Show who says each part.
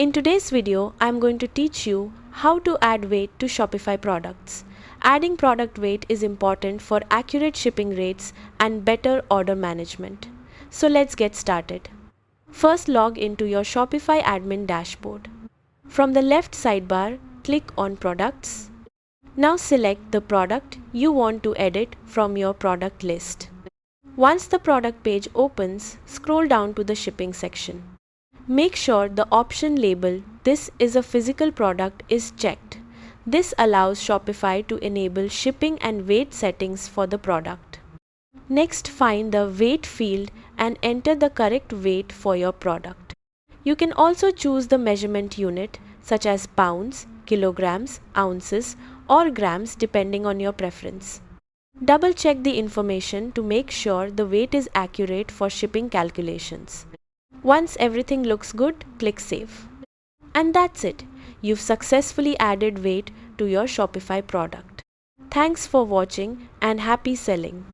Speaker 1: In today's video, I'm going to teach you how to add weight to Shopify products. Adding product weight is important for accurate shipping rates and better order management. So let's get started. First, log into your Shopify admin dashboard. From the left sidebar, click on Products. Now select the product you want to edit from your product list. Once the product page opens, scroll down to the shipping section. Make sure the option label "This is a physical product" is checked. This allows Shopify to enable shipping and weight settings for the product. Next, find the weight field and enter the correct weight for your product. You can also choose the measurement unit such as pounds, kilograms, ounces, or grams depending on your preference. Double check the information to make sure the weight is accurate for shipping calculations. Once everything looks good, click Save. And that's it. You've successfully added weight to your Shopify product. Thanks for watching and happy selling.